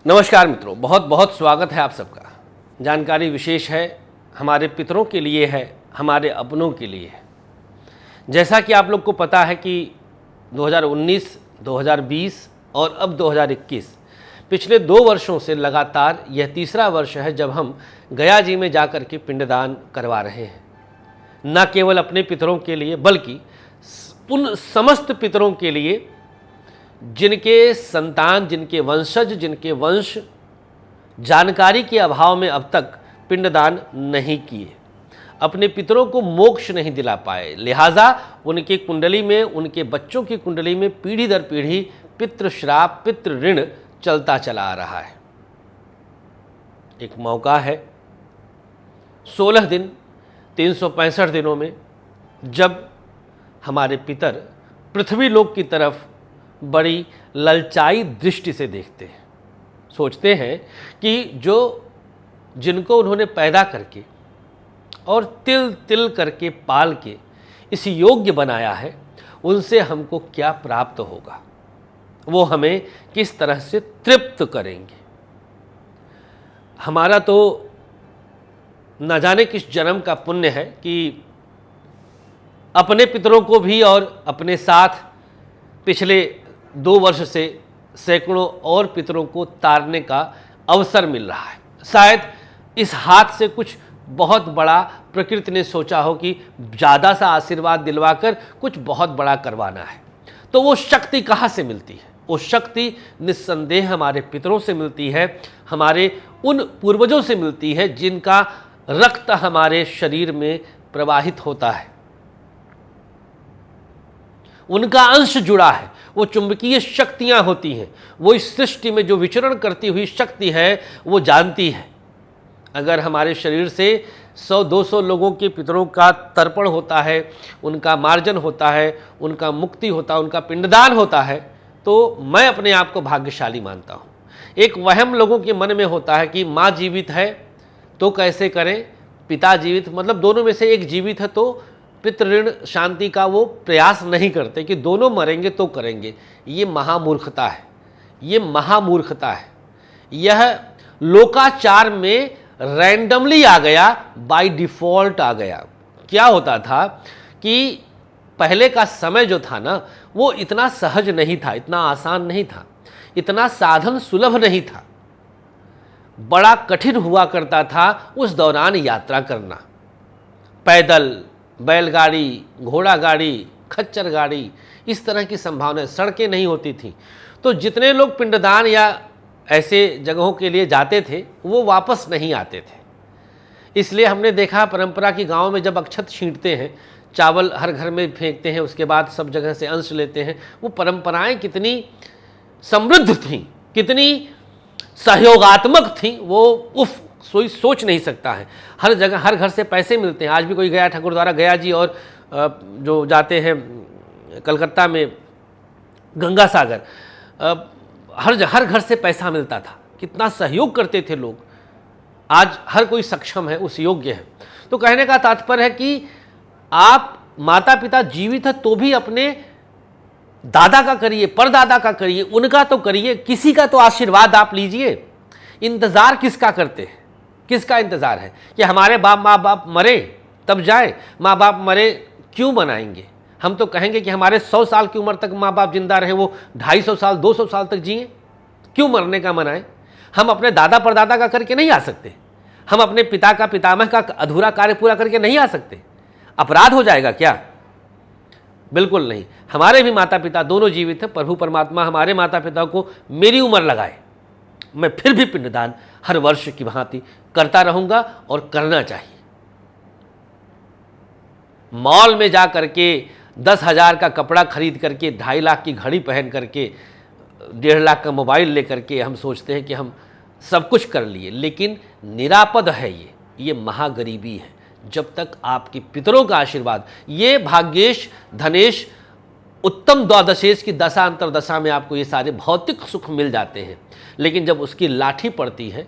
नमस्कार मित्रों, बहुत बहुत स्वागत है आप सबका। जानकारी विशेष है, हमारे पितरों के लिए है, हमारे अपनों के लिए है। जैसा कि आप लोग को पता है कि 2019, 2020 और अब 2021 पिछले 2 वर्षों से लगातार यह तीसरा वर्ष है जब हम गया जी में जाकर के पिंडदान करवा रहे हैं। न केवल अपने पितरों के लिए बल्कि उन समस्त पितरों के लिए जिनके संतान, जिनके वंशज, जिनके वंश जानकारी के अभाव में अब तक पिंडदान नहीं किए, अपने पितरों को मोक्ष नहीं दिला पाए। लिहाजा उनके कुंडली में, उनके बच्चों की कुंडली में पीढ़ी दर पीढ़ी पितृ श्राप, पितृ ऋण चलता चला आ रहा है। एक मौका है 16 दिन 365 दिनों में, जब हमारे पितर पृथ्वी लोक की तरफ बड़ी ललचाई दृष्टि से देखते हैं। सोचते हैं कि जिनको उन्होंने पैदा करके और तिल तिल करके पाल के इस योग्य बनाया है, उनसे हमको क्या प्राप्त होगा, वो हमें किस तरह से तृप्त करेंगे। हमारा तो न जाने किस जन्म का पुण्य है कि अपने पितरों को भी और अपने साथ पिछले 2 वर्ष से सैकड़ों और पितरों को तारने का अवसर मिल रहा है। शायद इस हाथ से कुछ बहुत बड़ा प्रकृति ने सोचा हो कि ज़्यादा सा आशीर्वाद दिलवाकर कुछ बहुत बड़ा करवाना है। तो वो शक्ति कहाँ से मिलती है? वो शक्ति निस्संदेह हमारे पितरों से मिलती है, हमारे उन पूर्वजों से मिलती है जिनका रक्त हमारे शरीर में प्रवाहित होता है, उनका अंश जुड़ा है। वो चुंबकीय शक्तियां होती हैं, वो इस सृष्टि में जो विचरण करती हुई शक्ति है वो जानती है। अगर हमारे शरीर से 100-200 लोगों के पितरों का तर्पण होता है, उनका मार्जन होता है, उनका मुक्ति होता है, उनका पिंडदान होता है, तो मैं अपने आप को भाग्यशाली मानता हूँ। एक वहम लोगों के मन में होता है कि माँ जीवित है तो कैसे करें, पिता जीवित, मतलब दोनों में से एक जीवित है तो पितृ शांति का वो प्रयास नहीं करते कि दोनों मरेंगे तो करेंगे। ये महामूर्खता है, ये महामूर्खता है। यह लोकाचार में रैंडमली आ गया, बाय डिफ़ॉल्ट आ गया। क्या होता था कि पहले का समय जो था ना, वो इतना सहज नहीं था, इतना आसान नहीं था, इतना साधन सुलभ नहीं था। बड़ा कठिन हुआ करता था उस दौरान यात्रा करना। पैदल, बैलगाड़ी, घोड़ा गाड़ी, खच्चर गाड़ी, इस तरह की संभावनाएं, सड़कें नहीं होती थी। तो जितने लोग पिंडदान या ऐसे जगहों के लिए जाते थे वो वापस नहीं आते थे। इसलिए हमने देखा परंपरा की गाँव में जब अक्षत छींटते हैं, चावल हर घर में फेंकते हैं, उसके बाद सब जगह से अंश लेते हैं। वो परंपराएं कितनी समृद्ध थीं, कितनी सहयोगात्मक थीं, वो सोच नहीं सकता है। हर जगह हर घर से पैसे मिलते हैं। आज भी कोई गया गुरुद्वारा गया जी और जो जाते हैं कलकत्ता में गंगा सागर, हर घर से पैसा मिलता था। कितना सहयोग करते थे लोग। आज हर कोई सक्षम है, उस योग्य है। तो कहने का तात्पर्य है कि आप माता पिता जीवित है तो भी अपने दादा का करिए, परदादा का करिए, उनका तो करिए, किसी का तो आशीर्वाद आप लीजिए। इंतज़ार किसका करते हैं? किसका इंतज़ार है कि हमारे माँ बाप मरे तब जाए? माँ बाप मरे क्यों मनाएंगे? हम तो कहेंगे कि हमारे 100 साल की उम्र तक माँ बाप जिंदा रहे, वो 250 साल 200 साल तक जिए, क्यों मरने का मनाएं? हम अपने दादा परदादा का करके नहीं आ सकते, हम अपने पिता का, पितामह का अधूरा कार्य पूरा करके नहीं आ सकते। अपराध हो जाएगा क्या? बिल्कुल नहीं। हमारे भी माता पिता दोनों जीवित हैं। प्रभु परमात्मा हमारे माता पिता को मेरी उम्र लगाए, मैं फिर भी पिंडदान हर वर्ष की भांति करता रहूंगा और करना चाहिए। मॉल में जा करके 10,000 का कपड़ा खरीद करके, 2.5 लाख की घड़ी पहन करके, 1.5 लाख का मोबाइल लेकर के हम सोचते हैं कि हम सब कुछ कर लिए, लेकिन निरापद है ये महागरीबी है। जब तक आपके पितरों का आशीर्वाद, ये भाग्येश, धनेश, उत्तम द्वादशेश की दशा अंतरदशा में आपको ये सारे भौतिक सुख मिल जाते हैं, लेकिन जब उसकी लाठी पड़ती है,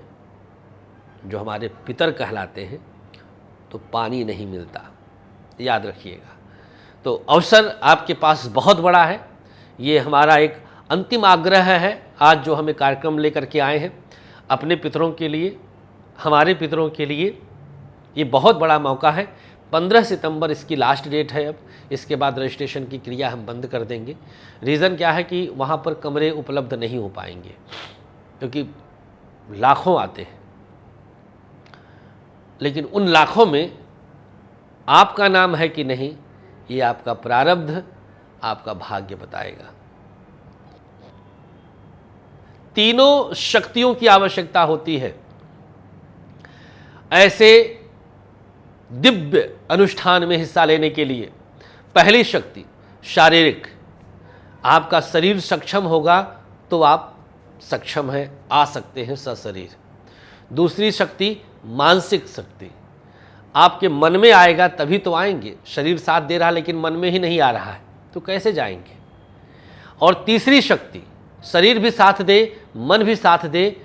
जो हमारे पितर कहलाते हैं, तो पानी नहीं मिलता। याद रखिएगा। तो अवसर आपके पास बहुत बड़ा है। ये हमारा एक अंतिम आग्रह है आज जो हमें कार्यक्रम लेकर के आए हैं अपने पितरों के लिए, हमारे पितरों के लिए ये बहुत बड़ा मौका है। 15 सितंबर इसकी लास्ट डेट है। अब इसके बाद रजिस्ट्रेशन की क्रिया हम बंद कर देंगे। रीज़न क्या है कि वहाँ पर कमरे उपलब्ध नहीं हो पाएंगे क्योंकि लाखों आते हैं, लेकिन उन लाखों में आपका नाम है कि नहीं ये आपका प्रारब्ध, आपका भाग्य बताएगा। तीनों शक्तियों की आवश्यकता होती है ऐसे दिव्य अनुष्ठान में हिस्सा लेने के लिए। पहली शक्ति शारीरिक, आपका शरीर सक्षम होगा तो आप सक्षम हैं, आ सकते हैं सशरीर। दूसरी शक्ति मानसिक शक्ति, आपके मन में आएगा तभी तो आएंगे। शरीर साथ दे रहा लेकिन मन में ही नहीं आ रहा है तो कैसे जाएंगे। और तीसरी शक्ति शरीर भी साथ दे, मन भी साथ दे,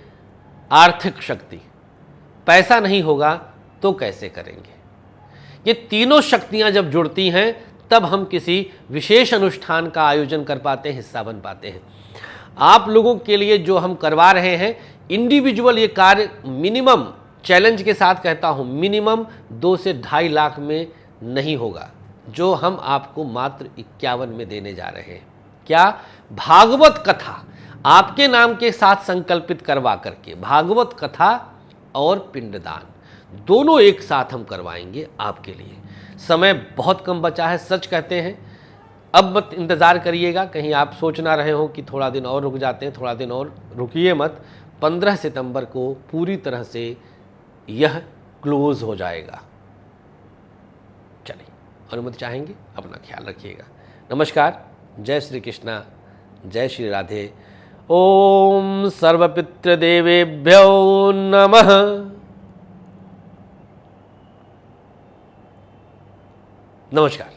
आर्थिक शक्ति। पैसा नहीं होगा तो कैसे करेंगे। ये तीनों शक्तियां जब जुड़ती हैं तब हम किसी विशेष अनुष्ठान का आयोजन कर पाते हैं, हिस्सा बन पाते हैं। आप लोगों के लिए जो हम करवा रहे हैं इंडिविजुअल ये कार्य, मिनिमम चैलेंज के साथ कहता हूं, मिनिमम 2 से 2.5 लाख में नहीं होगा, जो हम आपको मात्र 51 में देने जा रहे हैं। क्या? भागवत कथा आपके नाम के साथ संकल्पित करवा करके, भागवत कथा और पिंडदान दोनों एक साथ हम करवाएंगे आपके लिए। समय बहुत कम बचा है, सच कहते हैं। अब मत इंतज़ार करिएगा, कहीं आप सोच ना रहे हो कि थोड़ा दिन और रुक जाते हैं, थोड़ा दिन और रुकिए मत। 15 सितंबर को पूरी तरह से यह क्लोज हो जाएगा। चलिए, अनुमति चाहेंगे, अपना ख्याल रखिएगा। नमस्कार, जय श्री कृष्णा, जय श्री राधे। ओम सर्वपितृदेवेभ्यो नमः। नमस्कार।